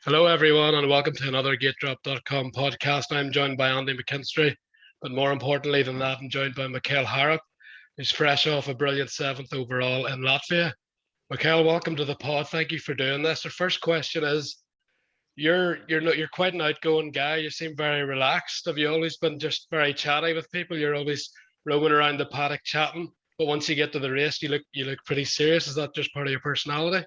Hello, everyone, and welcome to another GateDrop.com podcast. I'm joined by Andy McKinstry, but more importantly than that, I'm joined by Mikkel Haarup, who's fresh off a brilliant seventh overall in Latvia. Mikkel, welcome to the pod. Thank you for doing this. Our first question is: you're quite an outgoing guy. You seem very relaxed. Have you always been just very chatty with people? You're always roaming around the paddock chatting, but once you get to the race, you look pretty serious. Is that just part of your personality?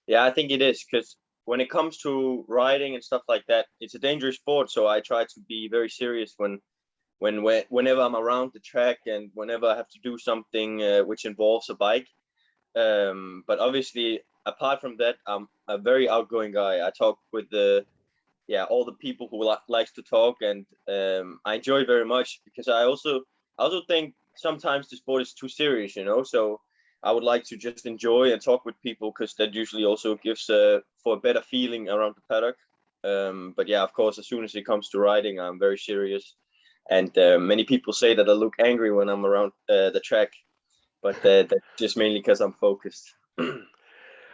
Yeah, I think it is because when it comes to riding and stuff like that, it's a dangerous sport. So I try to be very serious whenever I'm around the track and whenever I have to do something which involves a bike. But obviously, apart from that, I'm a very outgoing guy. I talk with all the people who likes to talk, and I enjoy it very much because I also think sometimes the sport is too serious, So I would like to just enjoy and talk with people because that usually also gives for a better feeling around the paddock. But yeah, of course, as soon as it comes to riding, I'm very serious, and many people say that I look angry when I'm around the track, but that's just mainly because I'm focused.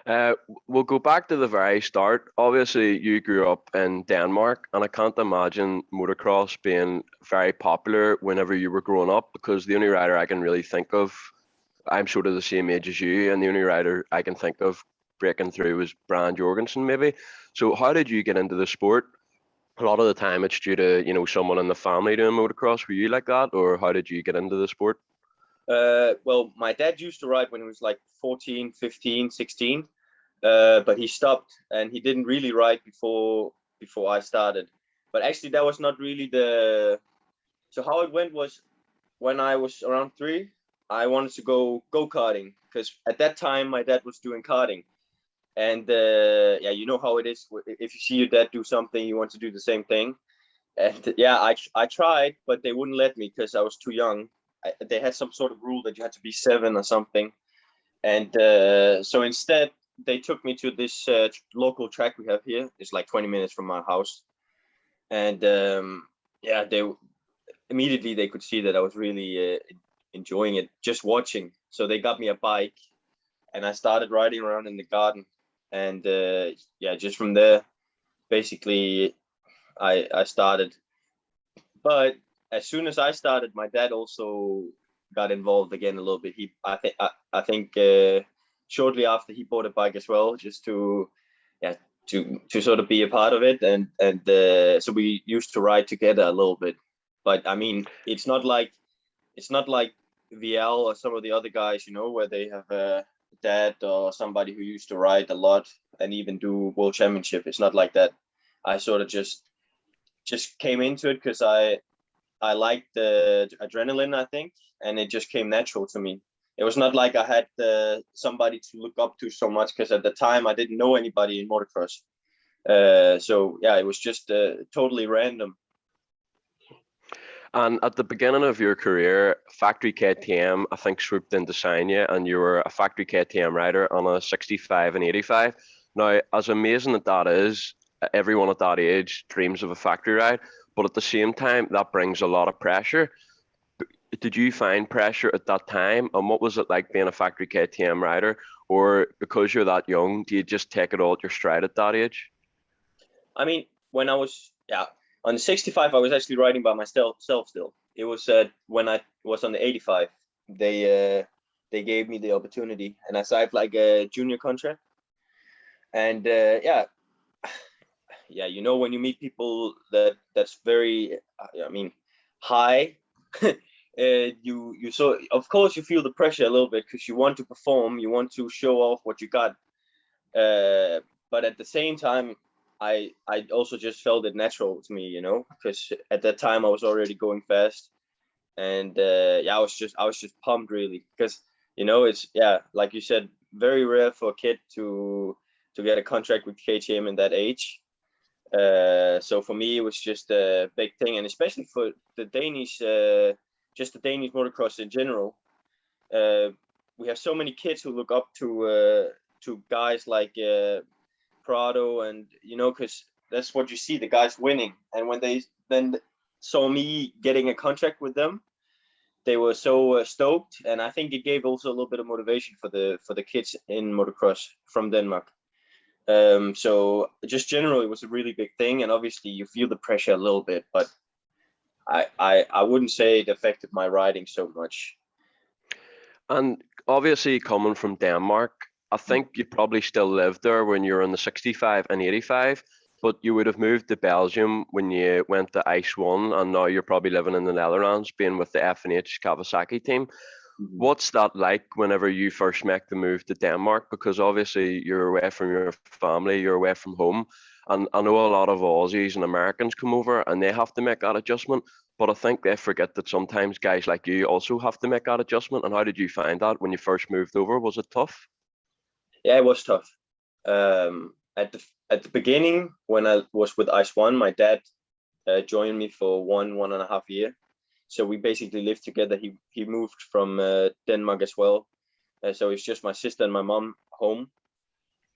Uh, we'll go back to the very start. Obviously, you grew up in Denmark, and I can't imagine motocross being very popular whenever you were growing up, because the only rider I can really think of, I'm sort of the same age as you, and the only rider I can think of breaking through was Brian Jorgensen, maybe. So how did you get into the sport? A lot of the time it's due to, someone in the family doing motocross. Were you like that, or how did you get into the sport? Well, my dad used to ride when he was like 14, 15, 16, but he stopped and he didn't really ride before I started. But actually, that was not really so how it went was when I was around 3, I wanted to go-karting because at that time my dad was doing karting. And yeah, you know how it is. If you see your dad do something, you want to do the same thing. And yeah, I tried, but they wouldn't let me because I was too young. They had some sort of rule that you had to be 7 or something. And so instead, they took me to this local track we have here. It's like 20 minutes from my house. And yeah, they could see that I was really enjoying it just watching. So they got me a bike and I started riding around in the garden. And yeah, just from there, basically, I started. But as soon as I started, my dad also got involved again a little bit. I think shortly after he bought a bike as well, just to sort of be a part of it, and so we used to ride together a little bit. But I mean, it's not like VL or some of the other guys, where they have a dad or somebody who used to ride a lot and even do world championship. It's not like that. I sort of just came into it because I liked the adrenaline, I think, and it just came natural to me. It was not like I had somebody to look up to so much because at the time I didn't know anybody in motocross. So yeah, it was just totally random. And at the beginning of your career, factory KTM, I think, swooped in to sign you, and you were a factory KTM rider on a 65 and 85. Now, as amazing as that is, everyone at that age dreams of a factory ride, but at the same time, that brings a lot of pressure. Did you find pressure at that time? And what was it like being a factory KTM rider? Or because you're that young, do you just take it all at your stride at that age? I mean, when I was on the 65, I was actually riding by myself still. It was when I was on the 85, they gave me the opportunity, and I signed like a junior contract. And yeah, when you meet people that's very, I mean, high, you so of course you feel the pressure a little bit because you want to perform, you want to show off what you got. But at the same time, I also just felt it natural to me, because at that time I was already going fast, and yeah, I was just pumped really because it's like you said, very rare for a kid to get a contract with KTM in that age. So for me, it was just a big thing, and especially for the Danish, just the Danish motocross in general. We have so many kids who look up to guys like Prado, and because that's what you see, the guys winning. And when they then saw me getting a contract with them, they were so stoked, and I think it gave also a little bit of motivation for the kids in motocross from Denmark. So just generally, it was a really big thing, and obviously you feel the pressure a little bit, but I wouldn't say it affected my riding so much. And obviously, coming from Denmark, I think you probably still lived there when you were in the 65 and 85, but you would have moved to Belgium when you went to Ice One, and now you're probably living in the Netherlands, being with the F&H Kawasaki team. What's that like whenever you first make the move to Denmark? Because obviously you're away from your family, you're away from home. And I know a lot of Aussies and Americans come over and they have to make that adjustment. But I think they forget that sometimes guys like you also have to make that adjustment. And how did you find that when you first moved over? Was it tough? Yeah, it was tough. At the beginning, when I was with Ice One, my dad joined me for 1.5 years. So we basically lived together. He moved from Denmark as well. So it's just my sister and my mom home.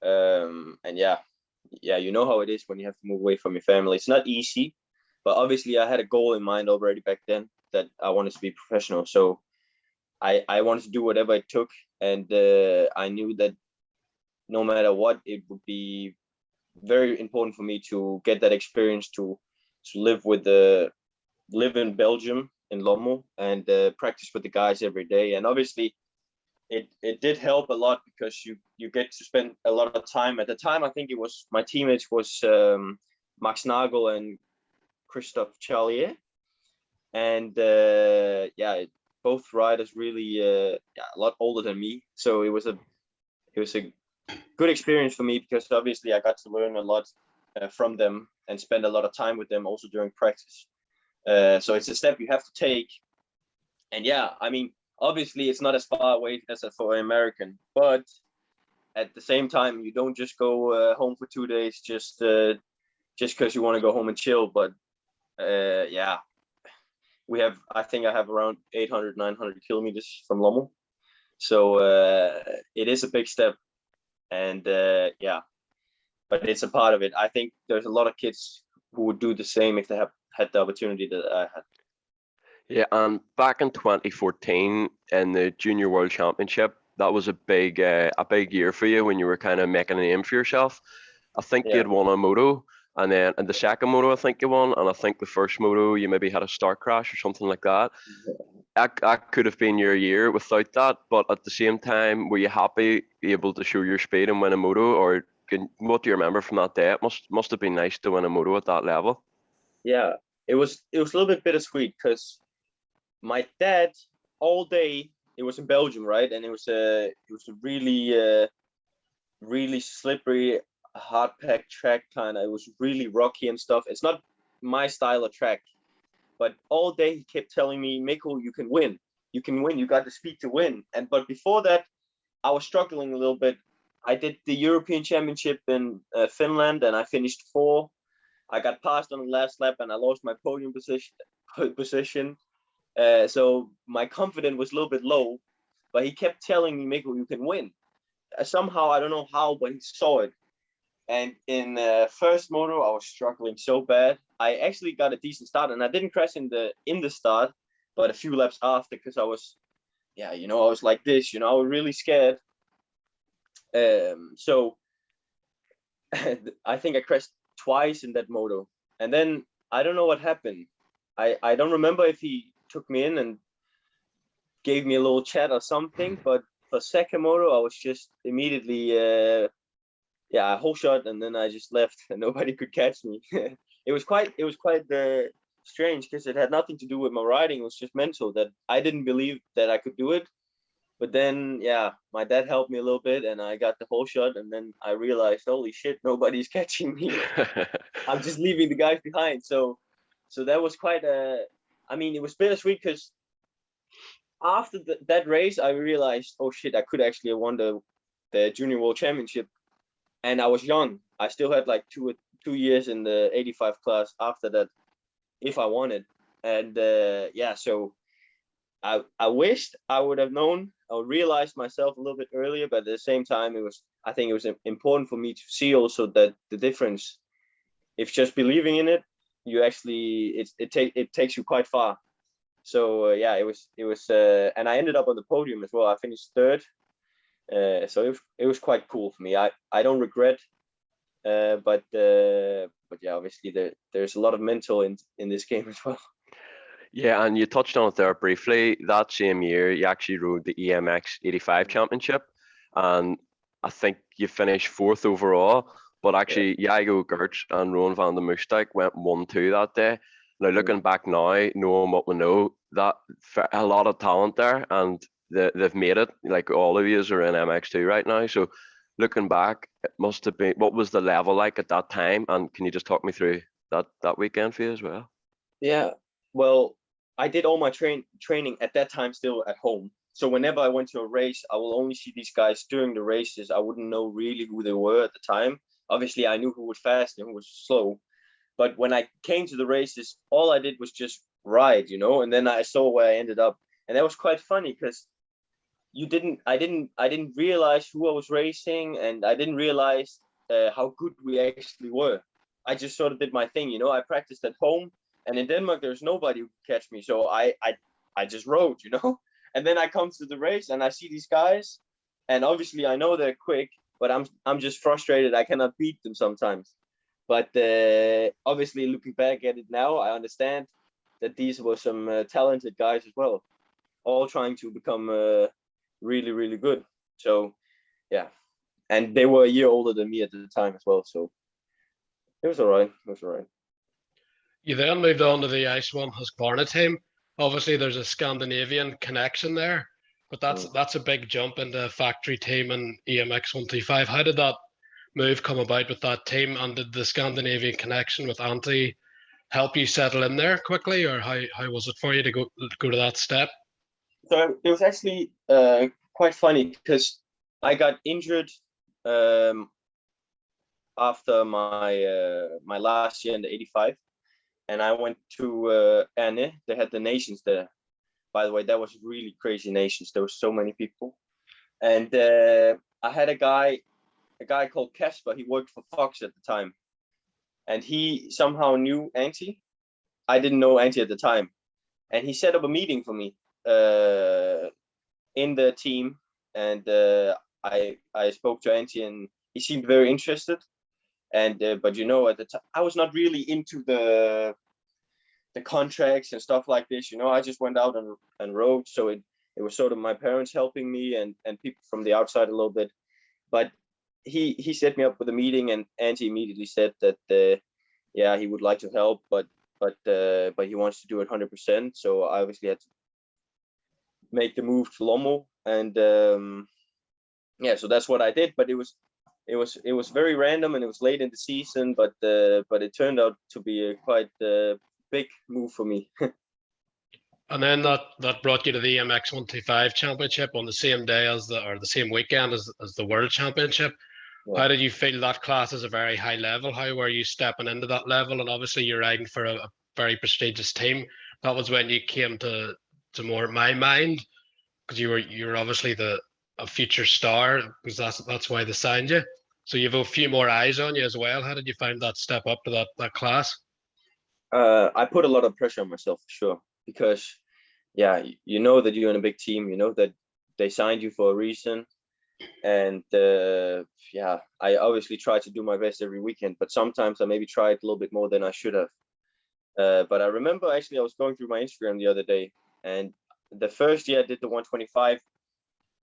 And yeah, you know how it is when you have to move away from your family. It's not easy, but obviously I had a goal in mind already back then that I wanted to be professional. So I wanted to do whatever it took. And I knew that no matter what, it would be very important for me to get that experience to live in Belgium, in Lommel, and practice with the guys every day. And obviously it did help a lot because you get to spend a lot of time. At the time, I think it was my teammates was Max Nagel and Christophe Charlier, and both riders really a lot older than me. So it was a good experience for me because obviously I got to learn a lot from them and spend a lot of time with them also during practice. So it's a step you have to take. And yeah, I mean, obviously it's not as far away as for an American, but at the same time, you don't just go home for 2 days just because you want to go home and chill. But yeah, I think I have around 800, 900 kilometers from Lommel. So it is a big step. And yeah, but it's a part of it. I think there's a lot of kids who would do the same if they have had the opportunity that I had. Yeah, and back in 2014 in the Junior World Championship, that was a big year for you when you were kind of making a name for yourself. I think you had won a moto, and then in the second moto I think you won, and I think the first moto you maybe had a start crash or something like that. That could have been your year without that, but at the same time, were you happy able to show your speed and win a moto, or what do you remember from that day? It must have been nice to win a moto at that level. Yeah, it was a little bit bittersweet because my dad all day, it was in Belgium, right? And it was a really slippery, hard packed track kind of. It was really rocky and stuff. It's not my style of track, but all day he kept telling me, Mikkel, you can win. You can win. You got the speed to win. But before that, I was struggling a little bit. I did the European Championship in Finland, and I finished 4th. I got passed on the last lap, and I lost my podium position. So my confidence was a little bit low, but he kept telling me, Mikkel, you can win. Somehow, I don't know how, but he saw it. And in first moto, I was struggling so bad. I actually got a decent start, and I didn't crash in the start, but a few laps after, because I was like this, I was really scared. So I think I crashed twice in that moto, and then I don't know what happened. I don't remember if he took me in and gave me a little chat or something, but for second moto, I was just immediately a whole shot, and then I just left and nobody could catch me. It was quite strange because it had nothing to do with my riding. It was just mental that I didn't believe that I could do it. But then, yeah, my dad helped me a little bit and I got the whole shot. And then I realized, holy shit, nobody's catching me. I'm just leaving the guys behind. So that was quite it was bittersweet because after that race, I realized, oh shit, I could actually have won the Junior World Championship. And I was young. I still had like 2 years in the 85 class after that, if I wanted. And so I wished I would have known. I realized myself a little bit earlier, but at the same time, I think it was important for me to see also that the difference. If just believing in it, you actually it takes you quite far. So it was, and I ended up on the podium as well. I finished 3rd. So it was quite cool for me. I don't regret But yeah, obviously there's a lot of mental in this game as well. Yeah, and you touched on it there briefly. That same year, you actually rode the EMX 85 Championship, and I think you finished 4th overall. But actually, Jago Gertz and Rowan van der Moosdijk went 1-2 that day. Now, looking back now, knowing what we know, that a lot of talent there, and they've made it. Like all of you are in MX2 right now. So, looking back, it must have been. What was the level like at that time? And can you just talk me through that weekend for you as well? Yeah, well, I did all my training at that time still at home. So whenever I went to a race, I will only see these guys during the races. I wouldn't know really who they were at the time. Obviously, I knew who was fast and who was slow. But when I came to the races, all I did was just ride, and then I saw where I ended up. And that was quite funny because I didn't realize who I was racing, and I didn't realize how good we actually were. I just sort of did my thing, I practiced at home. And in Denmark, there's nobody who could catch me. So I just rode, And then I come to the race and I see these guys. And obviously I know they're quick, but I'm just frustrated. I cannot beat them sometimes. But obviously looking back at it now, I understand that these were some talented guys as well. All trying to become really, really good. So, yeah. And they were a year older than me at the time as well. So it was all right. You then moved on to the Ice One Husqvarna team. Obviously, there's a Scandinavian connection there, but that's a big jump into a factory team and EMX 125. How did that move come about with that team, and did the Scandinavian connection with Antti help you settle in there quickly, or how was it for you to go to that step? So it was actually quite funny because I got injured after my last year in the 85. And I went to Erne. They had the nations there. By the way, that was really crazy nations. There were so many people. And I had a guy called Kasper. He worked for Fox at the time. And he somehow knew Antti. I didn't know Antti at the time. And he set up a meeting for me in the team. And I spoke to Antti and he seemed very interested. And but at the time I was not really into the contracts and stuff like this. I just went out and rode. So it was sort of my parents helping me and people from the outside a little bit. But he set me up with a meeting, and Antti immediately said that he would like to help, but he wants to do it 100%. So I obviously had to make the move to Lommel, and so that's what I did. But it was very random, and it was late in the season, but it turned out to be a quite big move for me. And then that brought you to the EMX 125 Championship on the same day the same weekend as the World Championship. Yeah. How did you feel that class is a very high level? How were you stepping into that level? And obviously you're riding for a very prestigious team. That was when you came to more my mind, because you were obviously a future star, because that's why they signed you. So you have a few more eyes on you as well. How did you find that step up to that class? I put a lot of pressure on myself, for sure, because you know that you're in a big team, you know that they signed you for a reason. And I obviously try to do my best every weekend, but sometimes I maybe tried a little bit more than I should have. But I remember actually I was going through my Instagram the other day, and the first year I did the 125,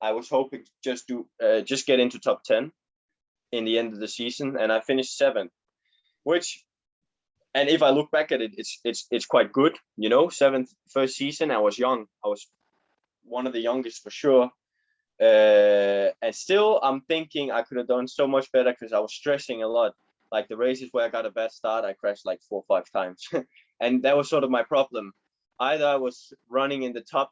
I was hoping to just get into top 10 in the end of the season, and I finished 7th, which, and if I look back at it, it's quite good, 7th first season. I was young. I was one of the youngest for sure. And still I'm thinking I could have done so much better because I was stressing a lot. Like the races where I got a bad start, I crashed like 4 or 5 times. And that was sort of my problem. Either I was running in the top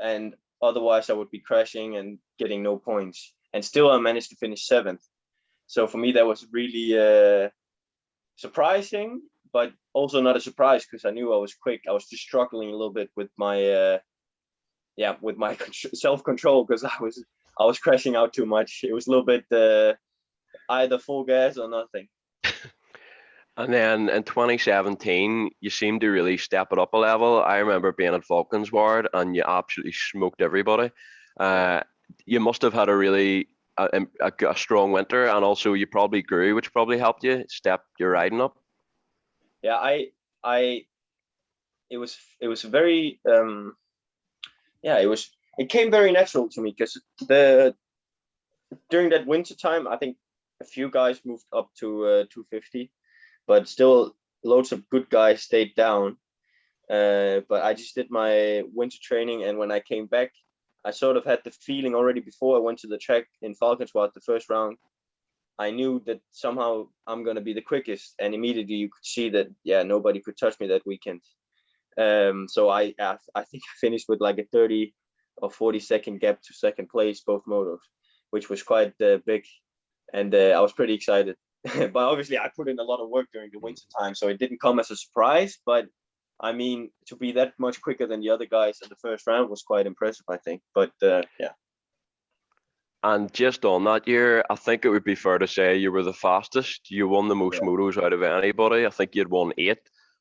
and otherwise I would be crashing and getting no points. And still I managed to finish 7th. So for me, that was really surprising, but also not a surprise because I knew I was quick. I was just struggling a little bit with my self-control because I was crashing out too much. It was a little bit either full gas or nothing. And then in 2017, you seemed to really step it up a level. I remember being at Valkenswaard and you absolutely smoked everybody. You must have had a really a strong winter, and also you probably grew, which probably helped you step your riding up. Yeah, it was very it came very natural to me, because during that winter time, I think a few guys moved up to 250, but still loads of good guys stayed down. But I just did my winter training, and when I came back, I sort of had the feeling already before I went to the track in Valkenswaard the first round. I knew that somehow I'm gonna be the quickest, and immediately you could see that nobody could touch me that weekend. So I think I finished with like a 30 or 40-second gap to second place both motos, which was quite big, and I was pretty excited. But obviously I put in a lot of work during the winter time, so it didn't come as a surprise. But I mean, to be that much quicker than the other guys in the first round was quite impressive, I think. But yeah. And just on that year, I think it would be fair to say you were the fastest. You won the most motos out of anybody. I think you'd won 8.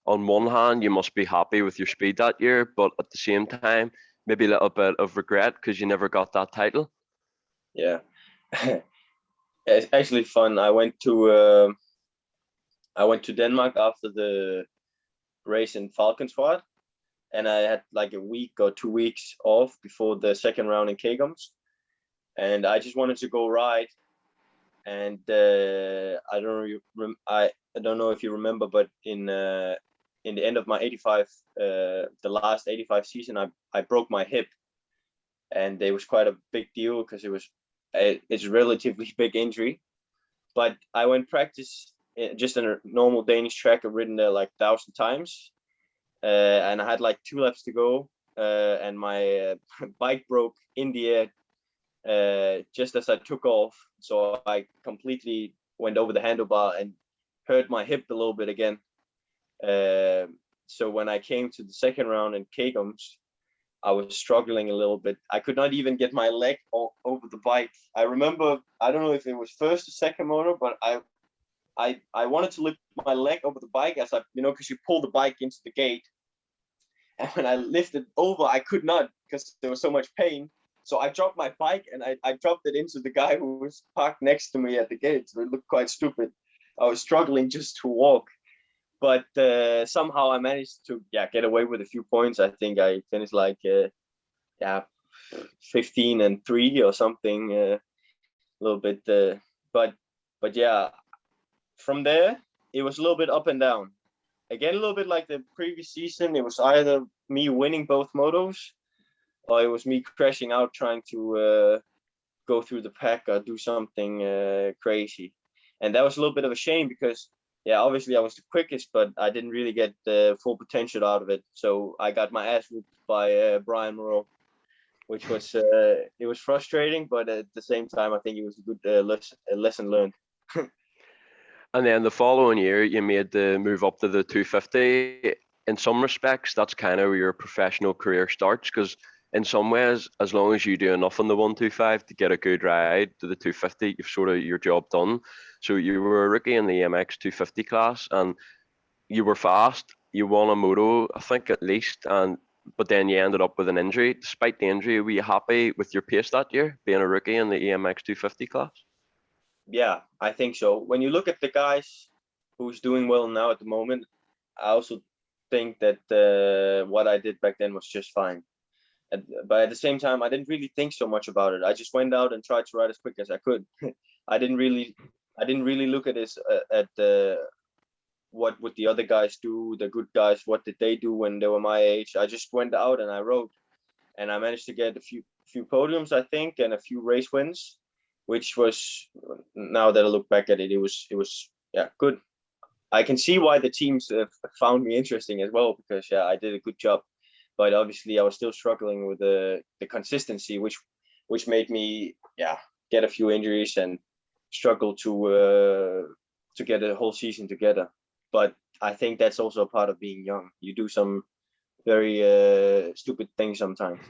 On one hand, you must be happy with your speed that year, but at the same time, maybe a little bit of regret because you never got that title. Yeah. It's actually fun. I went to Denmark after the race in Valkenswaard, and I had like a week or 2 weeks off before the second round in Kegums, and I just wanted to go ride. And I don't know if you remember, but in the end of my 85, the last 85 season, I broke my hip, and it was quite a big deal because it's a relatively big injury. But I went practice just in a normal Danish track. I've ridden there like 1,000 times, and I had like 2 laps to go, and my bike broke in the air just as I took off. So I completely went over the handlebar and hurt my hip a little bit again. So when I came to the second round in Kegums, I was struggling a little bit. I could not even get my leg over the bike. I remember, I don't know if it was first or second motor, but I wanted to lift my leg over the bike as because you pull the bike into the gate. And when I lifted over, I could not because there was so much pain. So I dropped my bike and I dropped it into the guy who was parked next to me at the gate. So it looked quite stupid. I was struggling just to walk. But somehow I managed to get away with a few points. I think I finished like 15 and 3 or something, a little bit. But yeah, from there it was a little bit up and down. Again, a little bit like the previous season. It was either me winning both motos, or it was me crashing out trying to go through the pack or do something crazy. And that was a little bit of a shame because obviously I was the quickest, but I didn't really get the full potential out of it. So I got my ass whooped by Brian Moreau, which was it was frustrating, but at the same time I think it was a good lesson learned. And then the following year, you made the move up to the 250. In some respects, that's kind of where your professional career starts, because in some ways, as long as you do enough on the 125 to get a good ride to the 250, you've sort of your job done. So you were a rookie in the MX 250 class, and you were fast. You won a moto, I think at least, but then you ended up with an injury. Despite the injury, were you happy with your pace that year, being a rookie in the EMX 250 class? Yeah, I think so. When you look at the guys who's doing well now at the moment, I also think that what I did back then was just fine. But at the same time, I didn't really think so much about it. I just went out and tried to ride as quick as I could. I didn't really look at this what would the other guys do, the good guys, what did they do when they were my age. I just went out and I rode, and I managed to get a few podiums, I think, and a few race wins, which was, now that I look back at it, it was good. I can see why the teams found me interesting as well, because I did a good job. But obviously I was still struggling with the consistency, which made me get a few injuries and struggle to get a whole season together. But I think that's also a part of being young. You do some very stupid things sometimes.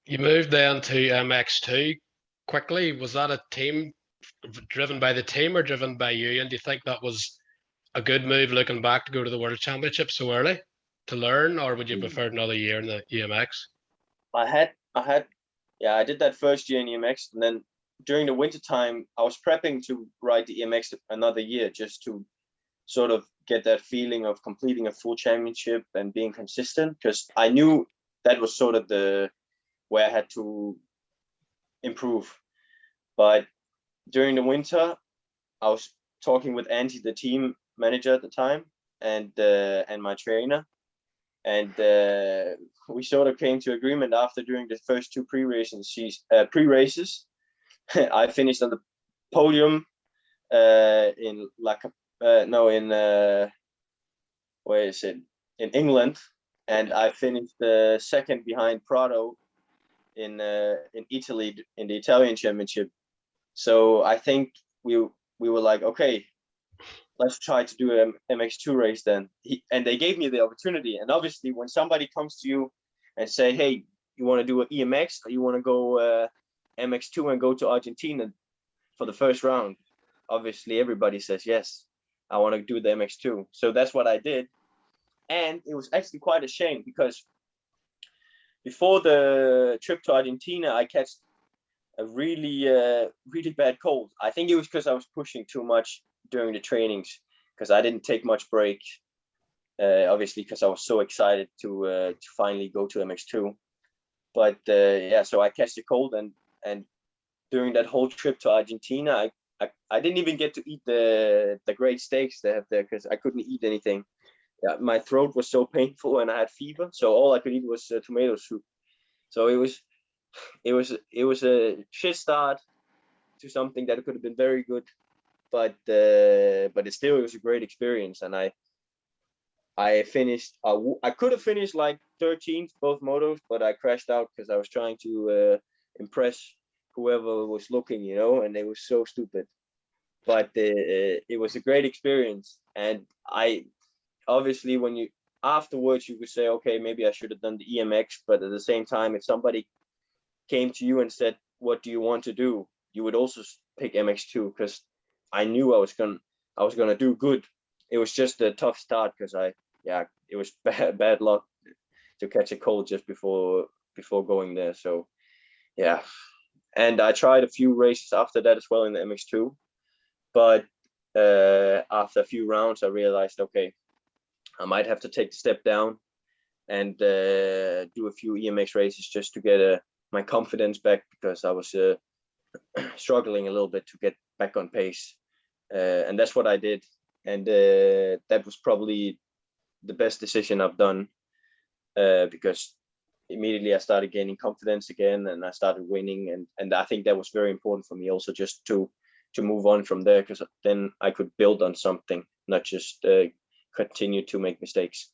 You moved then to MX2 quickly. Was that a team driven by the team or driven by you? And do you think that was a good move looking back to go to the World Championship so early to learn, or would you prefer another year in the EMX? I had Yeah, I did that first year in EMX, and then during the winter time, I was prepping to ride the EMX another year just to sort of get that feeling of completing a full championship and being consistent, because I knew that was sort of the where I had to improve. But during the winter, I was talking with Antti, the team manager at the time, and my trainer, and we sort of came to agreement after doing the first two pre-races. I finished on the podium in where is it, in England, and I finished second behind Prado in Italy in the Italian championship. So I think we were like, okay, let's try to do an MX2 race then. And they gave me the opportunity. And obviously, when somebody comes to you and say, hey, you want to do an EMX, or you want to go MX2 and go to Argentina for the first round, obviously everybody says yes, I want to do the MX2. So that's what I did. And it was actually quite a shame, because before the trip to Argentina, I catch a really bad cold. I think it was because I was pushing too much during the trainings, because I didn't take much break. Obviously, because I was so excited to finally go to MX2. But yeah, so I catch the cold, and during that whole trip to Argentina, I didn't even get to eat the great steaks they have there, because I couldn't eat anything. Yeah, my throat was so painful and I had fever, so all I could eat was tomato soup. So it was a shit start to something that could have been very good, but it still was a great experience. And I finished. I could have finished like 13th both motos, but I crashed out because I was trying to impress whoever was looking, and they were so stupid. But it was a great experience, and I obviously when you afterwards you could say, okay, maybe I should have done the EMX, but at the same time, if somebody came to you and said, what do you want to do, you would also pick MX2, because I knew I was gonna do good. It was just a tough start, because it was bad luck to catch a cold just before going there. So yeah, and I tried a few races after that as well in the MX2, but after a few rounds I realized, okay, I might have to take the step down and do a few EMX races just to get my confidence back, because I was struggling a little bit to get back on pace, and that's what I did. And that was probably the best decision I've done, because immediately I started gaining confidence again, and I started winning, and I think that was very important for me also, just to move on from there, because then I could build on something, not just continue to make mistakes.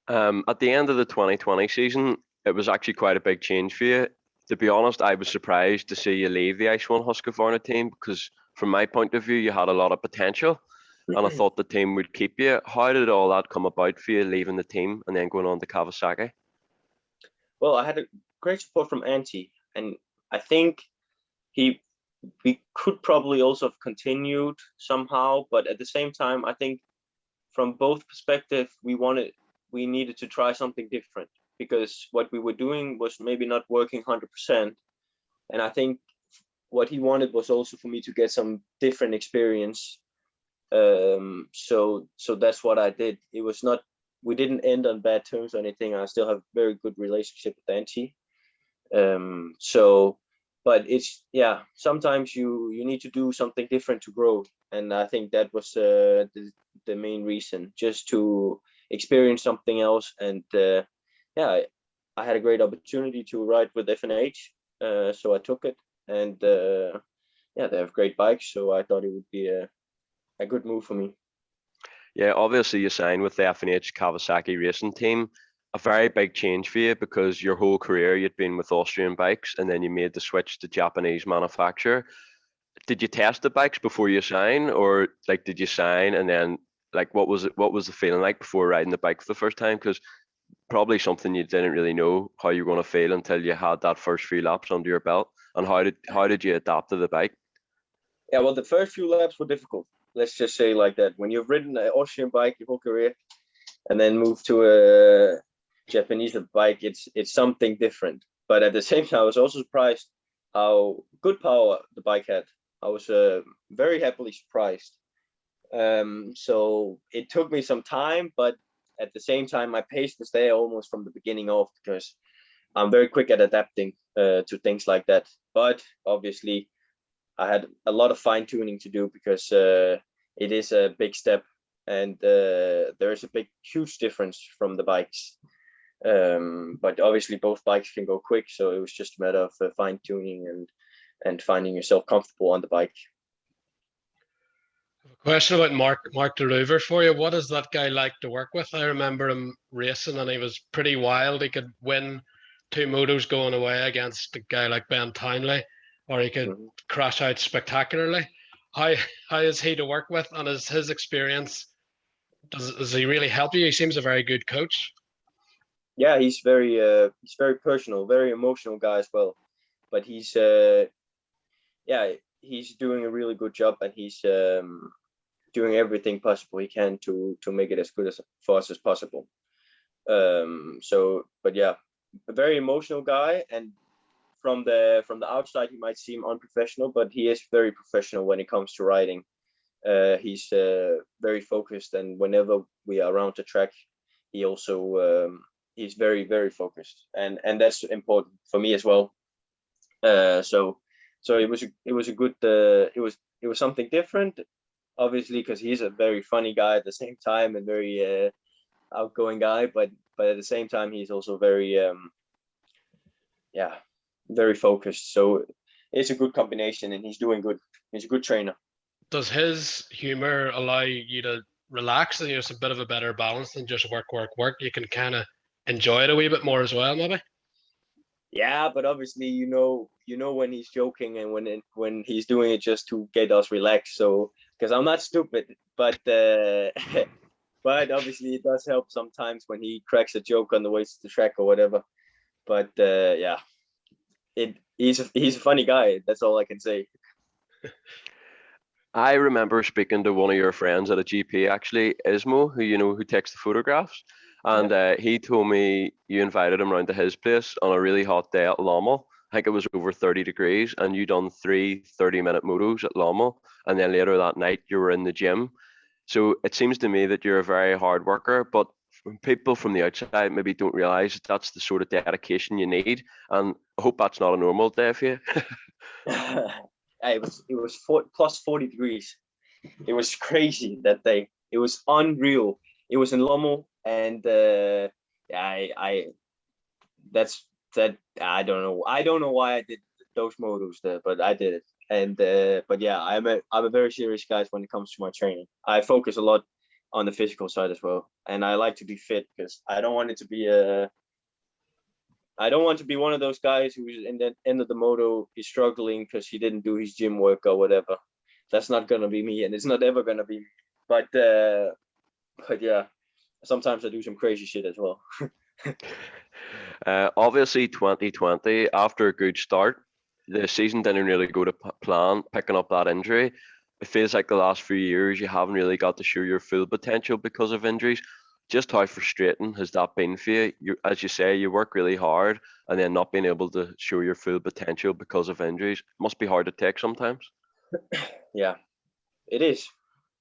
At the end of the 2020 season, it was actually quite a big change for you. To be honest, I was surprised to see you leave the Ice One Husqvarna team, because from my point of view, you had a lot of potential, and I thought the team would keep you. How did all that come about for you, leaving the team and then going on to Kawasaki? Well, I had a great support from Antti, and I think we could probably also have continued somehow, but at the same time, I think from both perspectives, we needed to try something different, because what we were doing was maybe not working 100%. And I think what he wanted was also for me to get some different experience. So that's what I did. It was not, we didn't end on bad terms or anything. I still have a very good relationship with Antti. But it's, yeah, sometimes you need to do something different to grow. And I think that was the main reason, just to experience something else. And yeah, I had a great opportunity to ride with FNH, so I took it. And yeah, they have great bikes, so I thought it would be a good move for me. Yeah, obviously you signed with the FNH Kawasaki racing team. A very big change for you, because your whole career you'd been with Austrian bikes, and then you made the switch to Japanese manufacturer. Did you test the bikes before you sign, or like did you sign and then like what was the feeling like before riding the bike for the first time? Because probably something you didn't really know how you were going to feel until you had that first few laps under your belt. And how did you adapt to the bike? Yeah, well, the first few laps were difficult. Let's just say like that. When you've ridden an Austrian bike your whole career, and then move to a Japanese bike, it's something different. but at the same time, I was also surprised how good power the bike had. I was very happily surprised. So it took me some time, but at the same time, my pace was there almost from the beginning off, because I'm very quick at adapting to things like that. But obviously, I had a lot of fine tuning to do, because it is a big step, and there is a huge difference from the bikes. But obviously, both bikes can go quick, so it was just a matter of fine tuning and finding yourself comfortable on the bike. Question about Marc de Reuver for you. What is that guy like to work with? I remember him racing, and he was pretty wild. He could win 2 motos going away against a guy like Ben Townley, or he could crash out spectacularly. How is he to work with, and is his experience, does he really help you? He seems a very good coach. Yeah, he's very personal, very emotional guy as well. But he's he's doing a really good job, and he's doing everything possible he can to make it as good for us as possible. But yeah, a very emotional guy, and from the outside he might seem unprofessional, but he is very professional when it comes to riding. He's very focused, and whenever we are around the track, he also he's very, very focused, and that's important for me as well. So it was a good it was something different, obviously, because he's a very funny guy at the same time, and very outgoing guy, but at the same time he's also very very focused. So it's a good combination, and he's doing good. He's a good trainer. Does his humor allow you to relax, and it's a bit of a better balance than just work? You can kind of enjoy it a wee bit more as well, maybe? Yeah, but obviously, you know when he's joking, and when he's doing it just to get us relaxed. So, because I'm not stupid, but but obviously it does help sometimes when he cracks a joke on the way to the track or whatever. But yeah, he's a funny guy. That's all I can say. I remember speaking to one of your friends at a GP, actually, Ismo, who takes the photographs, and he told me you invited him around to his place on a really hot day at Lommel. I think it was over 30 degrees, and you done 3 30-minute motos at Lommel, and then later that night you were in the gym. So it seems to me that you're a very hard worker, but people from the outside maybe don't realize that's the sort of dedication you need, and I hope that's not a normal day for you. It was plus 40 degrees. It was crazy that day. It was unreal. It was in Lommel, and I don't know. I don't know why I did those motos there, but I did it. And but yeah, I'm a very serious guy when it comes to my training. I focus a lot on the physical side as well, and I like to be fit, because I don't want to be one of those guys who's in the end of the moto, he's struggling because he didn't do his gym work or whatever. That's not gonna be me, and it's not ever gonna be me. But yeah, sometimes I do some crazy shit as well. Obviously, 2020, after a good start, the season didn't really go to plan, picking up that injury. It feels like the last few years you haven't really got to show your full potential because of injuries. Just how frustrating has that been for you? As you say, you work really hard, and then not being able to show your full potential because of injuries must be hard to take sometimes. Yeah, it is.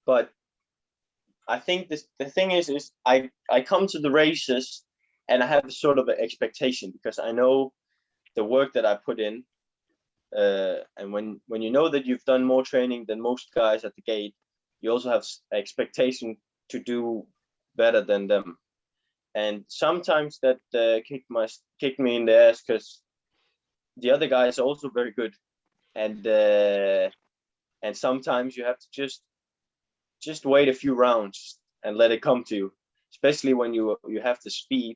But I think the thing is I come to the races, and I have a sort of an expectation, because I know the work that I put in. And when you know that you've done more training than most guys at the gate, you also have expectation to do better than them. And sometimes that kicked me in the ass, because the other guys are also very good, and sometimes you have to just wait a few rounds and let it come to you, especially when you have the speed.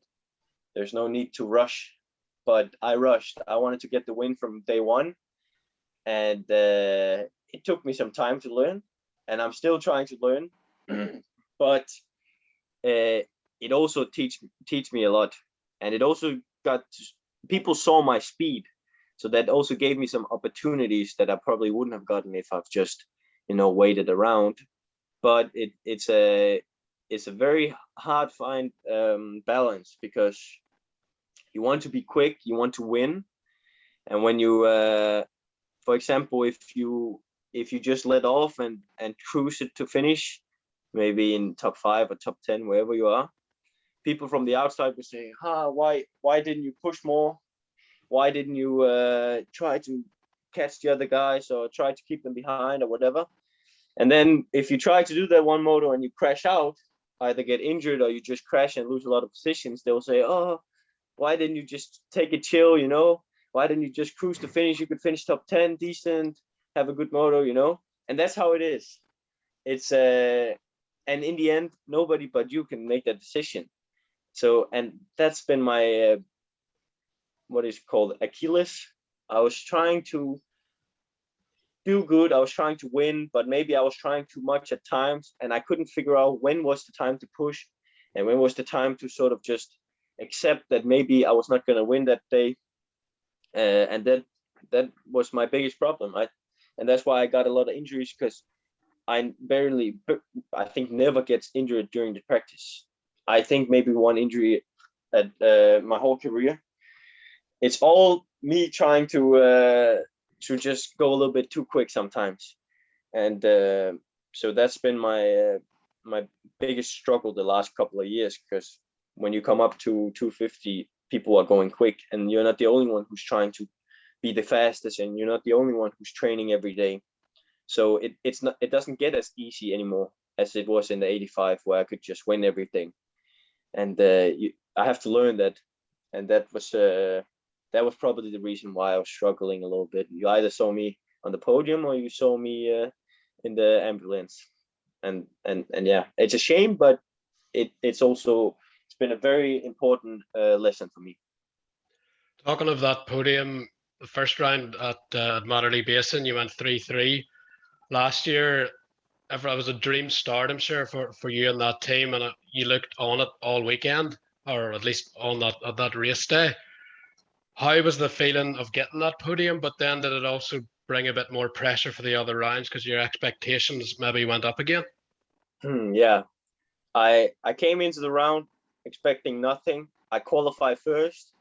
There's no need to rush, but I rushed. I wanted to get the win from day one, and it took me some time to learn, and I'm still trying to learn. But it also teach me a lot, and it also people saw my speed, so that also gave me some opportunities that I probably wouldn't have gotten if I've just waited around. But it's a very hard find balance, because you want to be quick, you want to win. And when you, for example, if you just let off and cruise it to finish, maybe in top 5 or top 10, wherever you are, people from the outside will say, why didn't you push more? Why didn't you try to catch the other guys or try to keep them behind or whatever? And then if you try to do that one moto and you crash out, either get injured or you just crash and lose a lot of positions, they'll say, oh, why didn't you just take it chill, you know? Why didn't you just cruise to finish? You could finish top 10, decent, have a good moto, you know? And that's how it is. It's and in the end, nobody but you can make that decision. So, and that's been my what is called Achilles. I was trying to do good, I was trying to win, but maybe I was trying too much at times, and I couldn't figure out when was the time to push and when was the time to sort of just accept that maybe I was not going to win that day. And that was my biggest problem. And that's why I got a lot of injuries, because I think never gets injured during the practice. I think maybe one injury at my whole career. It's all me trying to just go a little bit too quick sometimes. And so that's been my biggest struggle the last couple of years, because when you come up to 250, people are going quick, and you're not the only one who's trying to be the fastest, and you're not the only one who's training every day. So it doesn't get as easy anymore as it was in the 85, where I could just win everything. And I have to learn that, and that was probably the reason why I was struggling a little bit. You either saw me on the podium or you saw me in the ambulance, and yeah, it's a shame, but it's been a very important lesson for me. Talking of that podium, the first round at Matterley Basin, you went 3-3. Last year, it was a dream start, I'm sure, for you and that team, and you looked on it all weekend, or at least on that race day. How was the feeling of getting that podium? But then did it also bring a bit more pressure for the other rounds because your expectations maybe went up again? Yeah, I came into the round expecting nothing. I qualified first.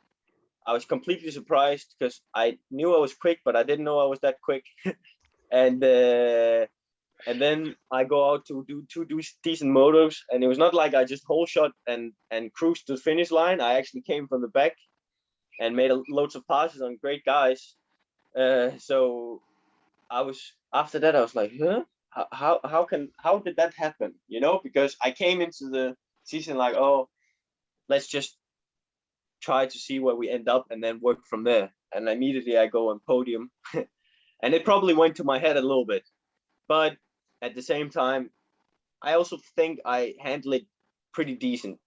I was completely surprised because I knew I was quick, but I didn't know I was that quick. And then I go out to do two decent motos, and it was not like I just whole shot and cruised to the finish line. I actually came from the back and made loads of passes on great guys. So after that I was like, huh? How did that happen? You know, because I came into the season like, oh, let's just try to see where we end up and then work from there. And immediately I go on podium, and it probably went to my head a little bit, but at the same time, I also think I handled it pretty decent.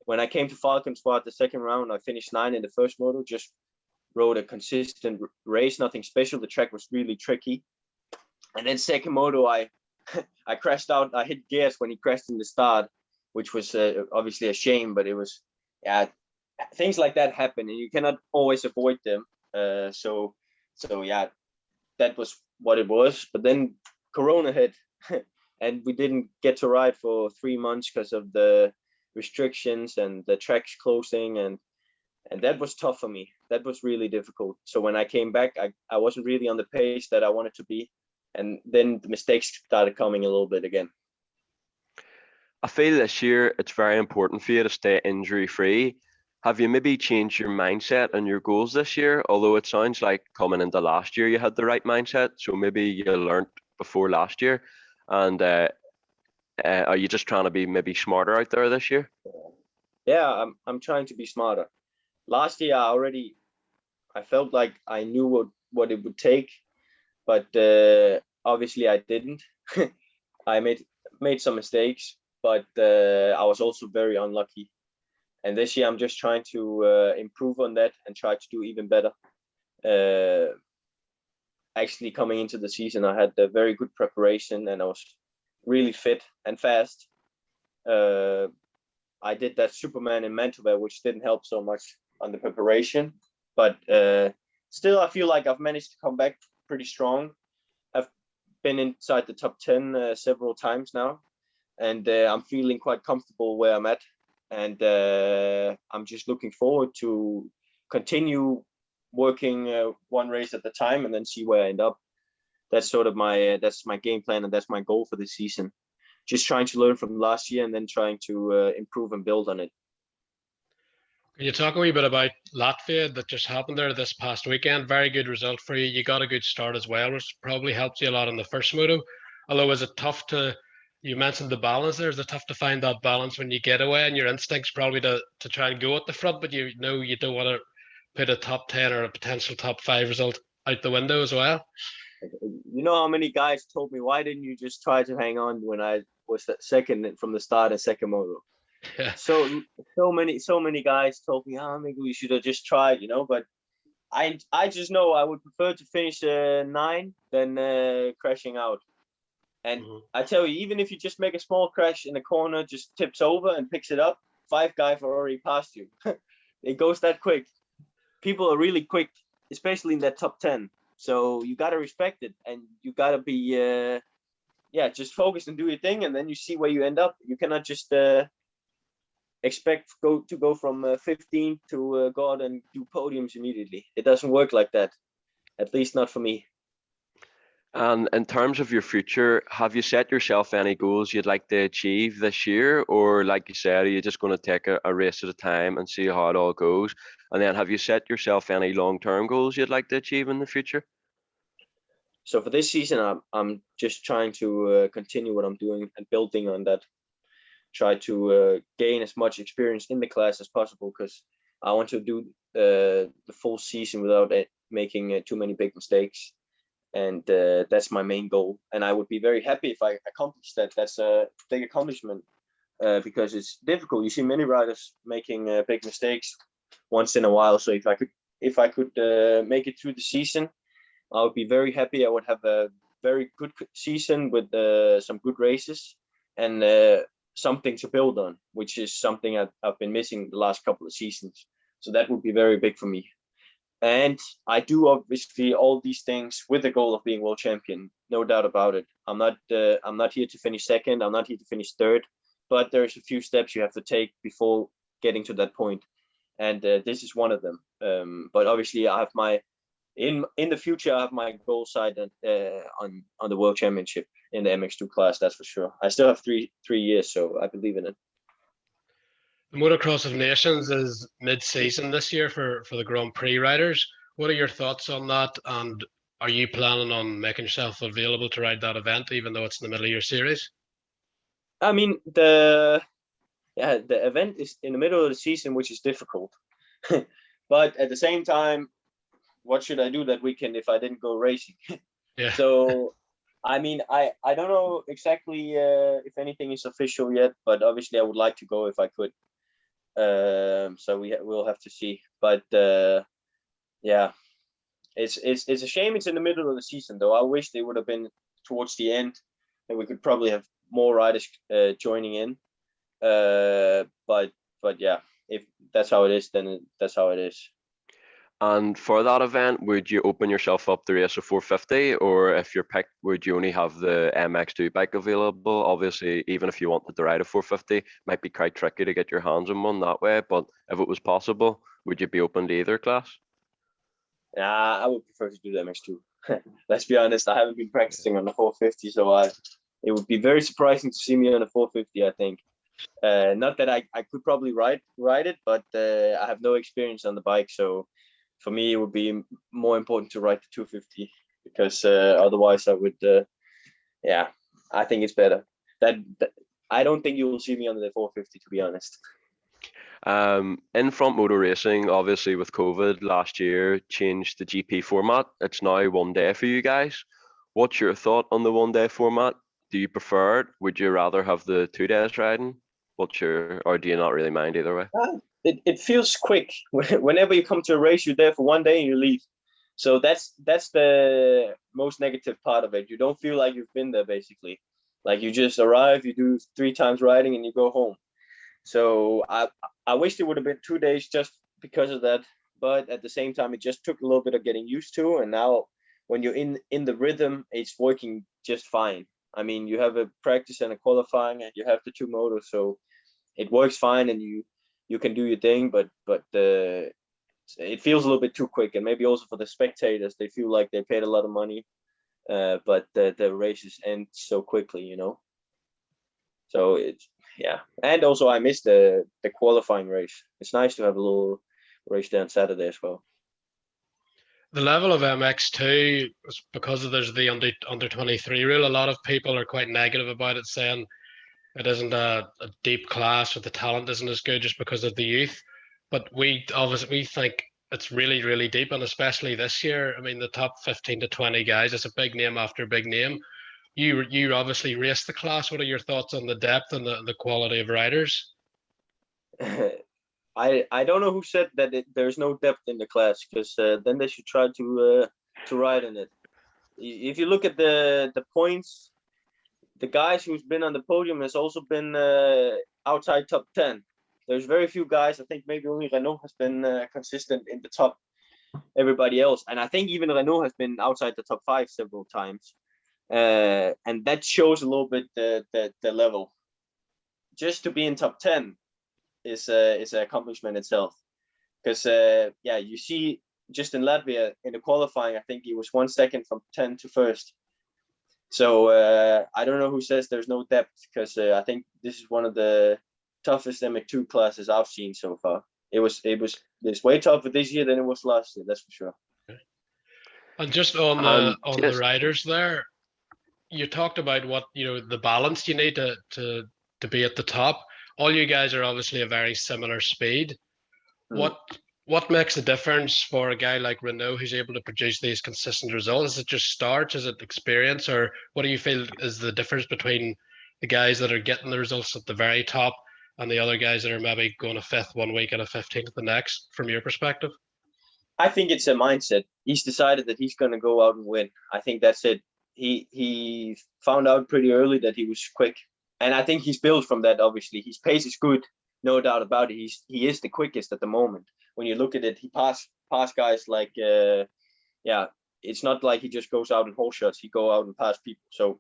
When I came to Falcon Spot the second round, I finished 9 in the first moto, just rode a consistent race, nothing special. The track was really tricky. And then second moto, I crashed out. I hit Gears when he crashed in the start, which was obviously a shame, but it was, yeah, things like that happen and you cannot always avoid them. So yeah, that was what it was. But then Corona hit and we didn't get to ride for 3 months because of the restrictions and the tracks closing, and that was tough for me. That was really difficult. So when I came back, I wasn't really on the pace that I wanted to be, and then the mistakes started coming a little bit again. I feel this year it's very important for you to stay injury free. Have you maybe changed your mindset and your goals this year? Although it sounds like coming into last year you had the right mindset, so maybe you learned before last year. And are you just trying to be maybe smarter out there this year? Yeah, I'm trying to be smarter. Last year I felt like I knew what it would take, but obviously I didn't. I made some mistakes, but I was also very unlucky. And this year I'm just trying to improve on that and try to do even better. Actually, coming into the season, I had a very good preparation and I was really fit and fast. I did that Superman in Mantua, which didn't help so much on the preparation, but still I feel like I've managed to come back pretty strong. I've been inside the top 10 several times now, and I'm feeling quite comfortable where I'm at, and I'm just looking forward to continue working one race at the time and then see where I end up. That's sort of that's my game plan, and that's my goal for this season. Just trying to learn from last year and then trying to improve and build on it. Can you talk a wee bit about Latvia that just happened there this past weekend? Very good result for you. You got a good start as well, which probably helped you a lot in the first moto. Although, is it tough you mentioned the balance there, is it tough to find that balance when you get away, and your instinct's probably to try and go at the front, but you know you don't want to put a top 10 or a potential top 5 result out the window as well? You know how many guys told me, why didn't you just try to hang on when I was that second from the start and second moto? Yeah. So many guys told me, maybe we should have just tried, but I just know I would prefer to finish 9 than crashing out. And I tell you, even if you just make a small crash in the corner, just tips over and picks it up, 5 guys are already past you. It goes that quick. People are really quick, especially in that top 10. So you got to respect it, and you got to be, just focus and do your thing, and then you see where you end up. You cannot just expect to go from 15 to go out and do podiums immediately. It doesn't work like that, at least not for me. And in terms of your future, have you set yourself any goals you'd like to achieve this year? Or like you said, are you just going to take a race at a time and see how it all goes? And then have you set yourself any long-term goals you'd like to achieve in the future? So for this season, I'm just trying to continue what I'm doing and building on that. Try to gain as much experience in the class as possible, because I want to do the full season without making too many big mistakes. And that's my main goal. And I would be very happy if I accomplished that. That's a big accomplishment because it's difficult. You see many riders making big mistakes once in a while. So if I could make it through the season, I would be very happy. I would have a very good season with some good races and something to build on, which is something I've been missing the last couple of seasons. So that would be very big for me. And I do obviously all these things with the goal of being world champion, no doubt about it. I'm not here to finish second. I'm not here to finish third, but there's a few steps you have to take before getting to that point, and this is one of them. But obviously, I have in the future, I have my goal side on the world championship in the MX2 class. That's for sure. I still have three years, so I believe in it. The Motocross of Nations is mid-season this year for the Grand Prix riders. What are your thoughts on that? And are you planning on making yourself available to ride that event, even though it's in the middle of your series? I mean, the event is in the middle of the season, which is difficult. But at the same time, what should I do that weekend if I didn't go racing? Yeah. So, I mean, I don't know exactly if anything is official yet, but obviously I would like to go if I could. So we'll have to see. But yeah, it's a shame it's in the middle of the season, though. I wish they would have been towards the end, and we could probably have more riders joining in. But yeah, if that's how it is, then that's how it is. And for that event, would you open yourself up to race a 450, or if you're picked, would you only have the MX2 bike available? Obviously, even if you wanted to ride a 450, it might be quite tricky to get your hands on one that way. But if it was possible, would you be open to either class? I would prefer to do the MX2. Let's be honest, I haven't been practicing on the 450, so it would be very surprising to see me on a 450, I think. Not that I could probably ride it, but I have no experience on the bike, so for me, it would be more important to ride the 250 because otherwise I would, I think it's better. That I don't think you will see me on the 450, to be honest. InFront Moto Racing, obviously with COVID last year, changed the GP format. It's now 1 day for you guys. What's your thought on the 1 day format? Do you prefer it? Would you rather have the 2 days riding? Or do you not really mind either way? It feels quick. Whenever you come to a race, you're there for 1 day and you leave. So that's the most negative part of it. You don't feel like you've been there, basically. Like you just arrive, you do 3 times riding, and you go home. So I wish it would have been 2 days just because of that. But at the same time, it just took a little bit of getting used to. And now when you're in the rhythm, it's working just fine. I mean, you have a practice and a qualifying, and you have the 2 motos, so it works fine, and you can do your thing. But it feels a little bit too quick, and maybe also for the spectators, they feel like they paid a lot of money, but the races end so quickly, you know. So it's and also I missed the qualifying race. It's nice to have a little race there on Saturday as well. The level of MX2, because there's the under 23 rule, a lot of people are quite negative about it, saying it isn't a deep class, or the talent isn't as good just because of the youth. But we think it's really, really deep, and especially this year. I mean, the top 15 to 20 guys, it's a big name after big name. You obviously raced the class. What are your thoughts on the depth and the quality of riders? I don't know who said that there's no depth in the class, because then they should try to ride in it. If you look at the points, the guys who's been on the podium has also been outside top 10. There's very few guys. I think maybe only Renault has been consistent in the top. Everybody else, and I think even Renault has been outside the top 5 several times. And that shows a little bit the level. Just to be in top 10 is an accomplishment itself, because you see just in Latvia in the qualifying, I think he was 1 second from 10 to first. So I don't know who says there's no depth, because I think this is one of the toughest MX2 classes I've seen so far. It's way tougher this year than it was last year, that's for sure. And just on the riders there, you talked about what the balance you need to be at the top. All you guys are obviously a very similar speed. What makes a difference for a guy like Renault who's able to produce these consistent results? Is it just starts? Is it experience? Or what do you feel is the difference between the guys that are getting the results at the very top and the other guys that are maybe going a 5th 1 week and a 15th the next, from your perspective? I think it's a mindset. He's decided that he's going to go out and win. I think that's it. He found out pretty early that he was quick, and I think he's built from that. Obviously, his pace is good, no doubt about it. He is the quickest at the moment. When you look at it, he passed guys like it's not like he just goes out and hole shots. He go out and pass people. So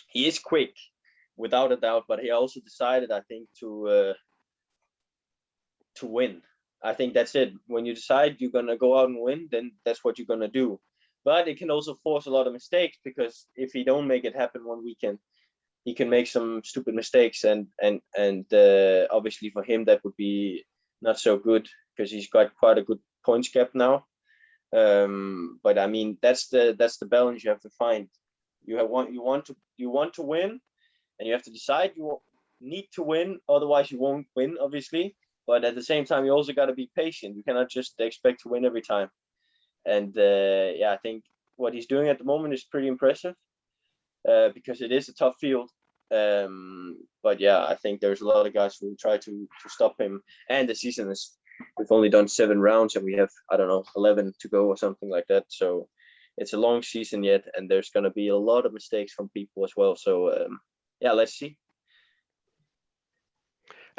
he is quick, without a doubt. But he also decided, I think, to win. I think that's it. When you decide you're going to go out and win, then that's what you're going to do. But it can also force a lot of mistakes, because if he don't make it happen one weekend, he can make some stupid mistakes. And obviously for him, that would be not so good, because he's got quite a good points gap now. But I mean, that's the balance you have to find. You want to win, and you have to decide you need to win. Otherwise, you won't win, obviously. But at the same time, you also got to be patient. You cannot just expect to win every time. And I think what he's doing at the moment is pretty impressive, because it is a tough field. But yeah, I think there's a lot of guys who try to stop him. And the season we've only done 7 rounds, and we have, I don't know, 11 to go or something like that. So it's a long season yet, and there's going to be a lot of mistakes from people as well. So let's see.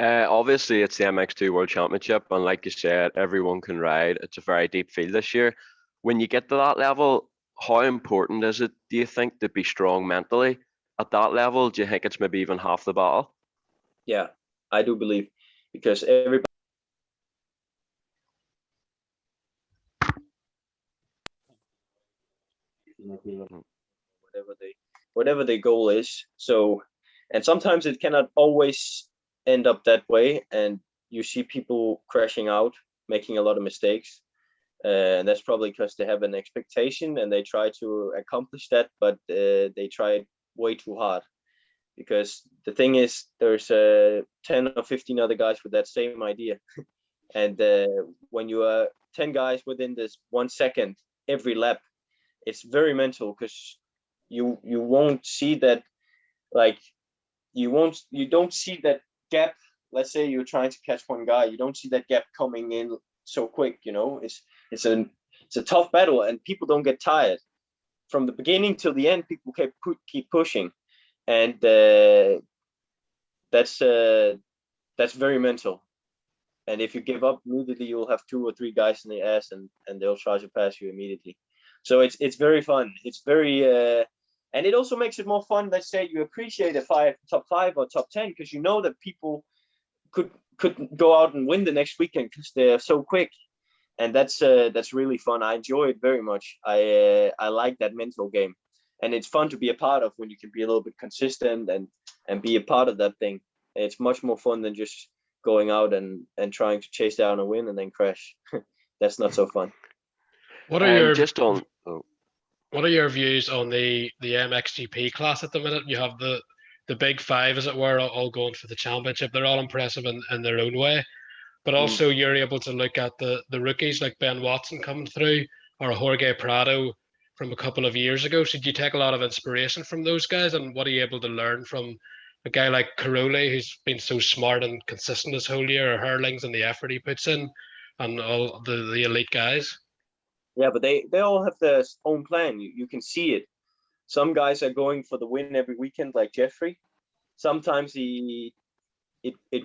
Obviously, it's the MX2 World Championship, and like you said, everyone can ride. It's a very deep field this year. When you get to that level, how important is it, do you think, to be strong mentally at that level? Do you think it's maybe even half the battle? Yeah, I do believe, because everybody whatever their goal is. So, and sometimes it cannot always end up that way, and you see people crashing out, making a lot of mistakes, and that's probably because they have an expectation and they try to accomplish that, but they try way too hard. Because the thing is, there's 10 or 15 other guys with that same idea, and when you are 10 guys within this 1 second every lap, it's very mental, because you won't see that, like you don't see that gap. Let's say you're trying to catch one guy, you don't see that gap coming in so quick. It's a tough battle, and people don't get tired. From the beginning till the end, people keep pushing, and that's very mental. And if you give up immediately, you'll have 2 or 3 guys in the ass, and they'll try to pass you immediately. So it's very fun. It's very and it also makes it more fun. Let's say you appreciate a top 5 or top 10, because you know that people could go out and win the next weekend because they're so quick. and that's really fun. I enjoy it very much. I like that mental game, and it's fun to be a part of when you can be a little bit consistent and be a part of that thing. It's much more fun than just going out and trying to chase down a win and then crash. That's not so fun. What are your Just on. Oh. What are your views on the MXGP class at the minute? You have the big five, as it were, all going for the championship. They're all impressive in their own way, but also you're able to look at the rookies like Ben Watson coming through, or Jorge Prado from a couple of years ago. So do you take a lot of inspiration from those guys, and what are you able to learn from a guy like Caroli, who's been so smart and consistent this whole year, or Hurlings and the effort he puts in, and all the elite guys? Yeah, but they all have their own plan. You can see it. Some guys are going for the win every weekend, like Jeffrey. Sometimes it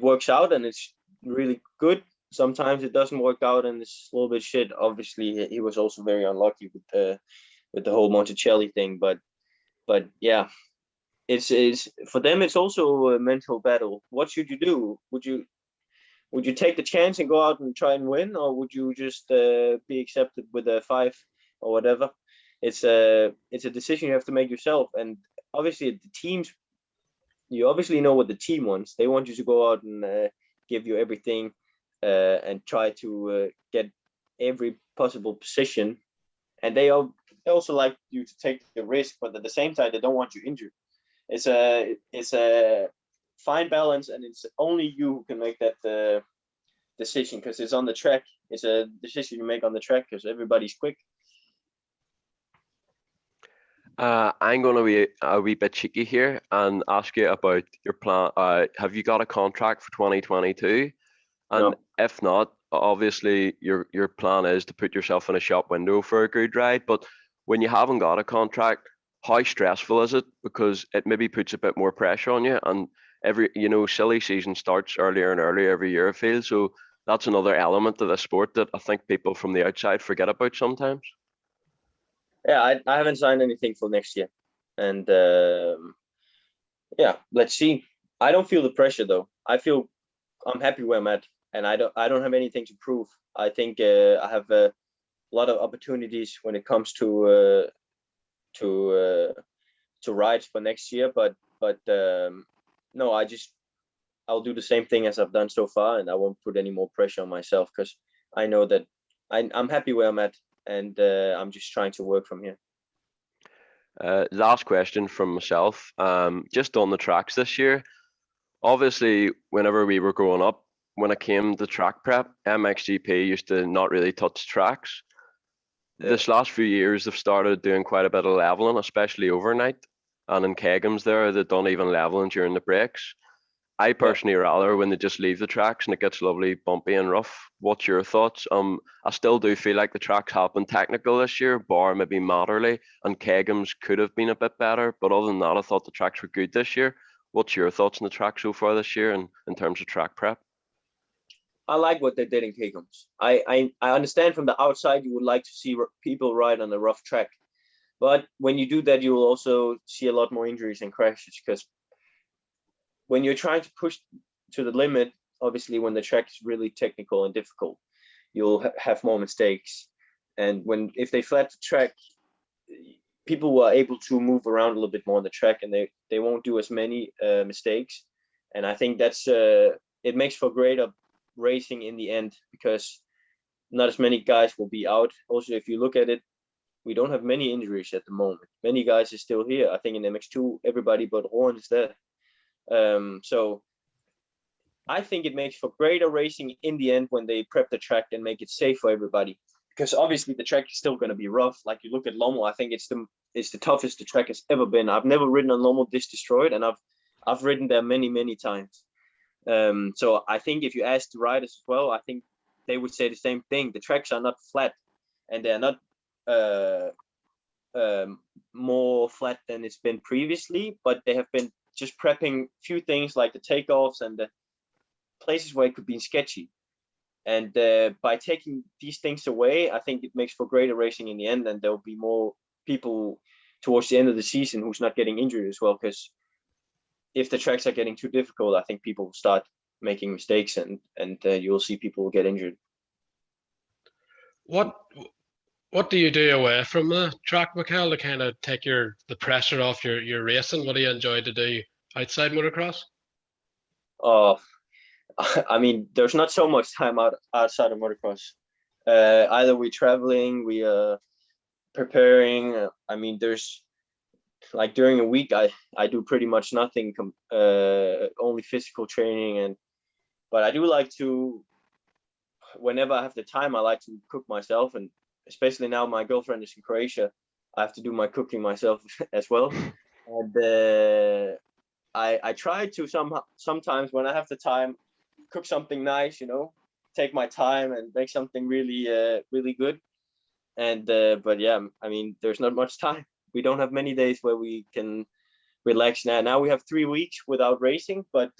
works out and it's really good. Sometimes it doesn't work out and it's a little bit shit. Obviously, he was also very unlucky with the whole Monticelli thing. But yeah, it's for them. It's also a mental battle. What should you do? Would you take the chance and go out and try and win, or would you just be accepted with a 5 or whatever? It's a decision you have to make yourself. And obviously the teams, you obviously know what the team wants. They want you to go out and give you everything and try to get every possible position. And they also like you to take the risk, but at the same time, they don't want you injured. It's a fine balance, and it's only you who can make that decision, because it's on the track. It's a decision you make on the track because everybody's quick. I'm going to be a wee bit cheeky here and ask you about your plan. Have you got a contract for 2022? And No. if not, obviously your plan is to put yourself in a shop window for a good ride. But when you haven't got a contract, how stressful is it? Because it maybe puts a bit more pressure on you. And silly season starts earlier and earlier every year, I feel. So that's another element of the sport that I think people from the outside forget about sometimes. Yeah, I haven't signed anything for next year, and yeah, let's see. I don't feel the pressure though. I feel I'm happy where I'm at, and I don't have anything to prove. I think I have a lot of opportunities when it comes to rides for next year, but no, I'll do the same thing as I've done so far, and I won't put any more pressure on myself because I know that I'm happy where I'm at, and I'm just trying to work from here. Last question from myself. Just on the tracks this year, obviously, whenever we were growing up, when it came to track prep, MXGP used to not really touch tracks. Yeah. This last few years, they've started doing quite a bit of leveling, especially overnight. And in Kegums there, they don't even leveling during the breaks. I personally rather when they just leave the tracks and it gets lovely, bumpy and rough. What's your thoughts? I still do feel like the tracks have been technical this year, bar maybe Matterley, and Kegums could have been a bit better. But other than that, I thought the tracks were good this year. What's your thoughts on the track so far this year and in terms of track prep? I like what they did in Kegums. I understand from the outside you would like to see people ride on a rough track. But when you do that, you will also see a lot more injuries and crashes, because when you're trying to push to the limit, obviously when the track is really technical and difficult, you'll have more mistakes. And if they flat the track, people are able to move around a little bit more on the track, and they won't do as many mistakes. And I think that's it makes for greater racing in the end, because not as many guys will be out. Also, if you look at it, we don't have many injuries at the moment. Many guys are still here. I think in MX2, everybody but Rowan is there. So I think it makes for greater racing in the end when they prep the track and make it safe for everybody. Because obviously the track is still going to be rough. Like you look at Lommel, I think it's the toughest the track has ever been. I've never ridden on Lommel this destroyed, and I've ridden there many times. So I think if you ask the riders as well, I think they would say the same thing. The tracks are not flat, and they're not more flat than it's been previously, but they have been just prepping few things like the takeoffs and the places where it could be sketchy. And by taking these things away, I think it makes for greater racing in the end, and there'll be more people towards the end of the season who's not getting injured as well. Because if the tracks are getting too difficult, I think people will start making mistakes, and you'll see people get injured. What do you do away from the track, Mikkel, to kind of take the pressure off your racing? What do you enjoy to do outside motocross? Oh, I mean, there's not so much time outside of motocross. Either we traveling, we preparing. I mean, there's like during a week, I do pretty much nothing. Only physical training, but I do like to. Whenever I have the time, I like to cook myself, and especially now my girlfriend is in Croatia, I have to do my cooking myself as well. And I try to sometimes when I have the time, cook something nice, take my time and make something really good. And but yeah, I mean, there's not much time. We don't have many days where we can relax now. Now we have 3 weeks without racing, but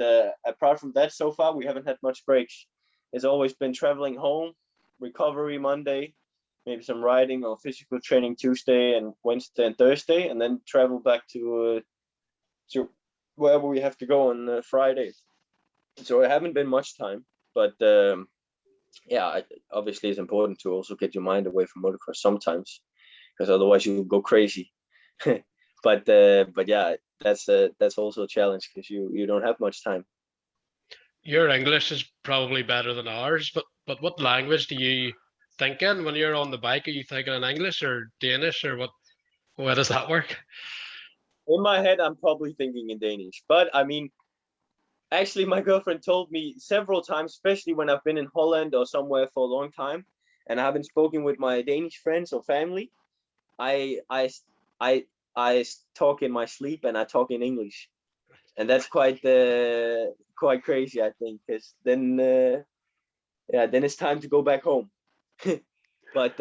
apart from that, so far we haven't had much breaks. It's always been traveling home, recovery Monday, maybe some riding or physical training Tuesday and Wednesday and Thursday, and then travel back to wherever we have to go on Friday. So it haven't been much time, but yeah, obviously it's important to also get your mind away from motocross sometimes, because otherwise you will go crazy. But yeah, that's also a challenge because you don't have much time. Your English is probably better than ours, but what language do you think in when you're on the bike? Are you thinking in English or Danish or what? How does that work? In my head, I'm probably thinking in Danish, but I mean, actually, my girlfriend told me several times, especially when I've been in Holland or somewhere for a long time, and I haven't spoken with my Danish friends or family. I talk in my sleep and I talk in English, and that's quite crazy, I think, because then then it's time to go back home. But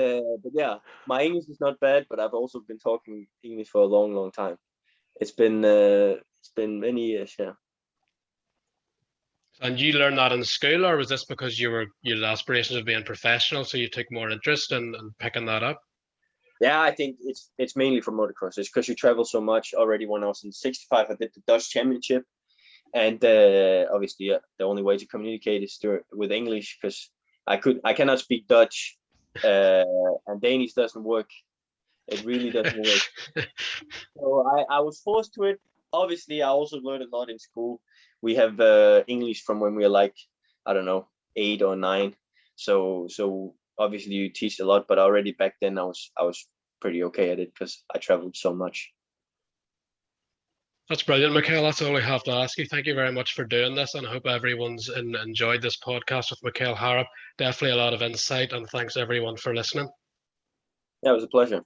yeah, my English is not bad, but I've also been talking English for a long time. It's been many years, yeah. And you learned that in school, or was this because you had aspirations of being professional, so you took more interest in picking that up? Yeah, I think it's mainly for motocross. It's because you travel so much. Already when I was in 65, I did the Dutch Championship, and obviously the only way to communicate is with English, because I cannot speak Dutch, and Danish doesn't work. It really doesn't work. So I was forced to it. Obviously, I also learned a lot in school. We have English from when we were like, I don't know, 8 or 9. So obviously you teach a lot, but already back then I was pretty okay at it because I traveled so much. That's brilliant, Mikkel. That's all I have to ask you. Thank you very much for doing this, and I hope everyone's enjoyed this podcast with Mikkel Haarup. Definitely a lot of insight, and thanks everyone for listening. Yeah, it was a pleasure.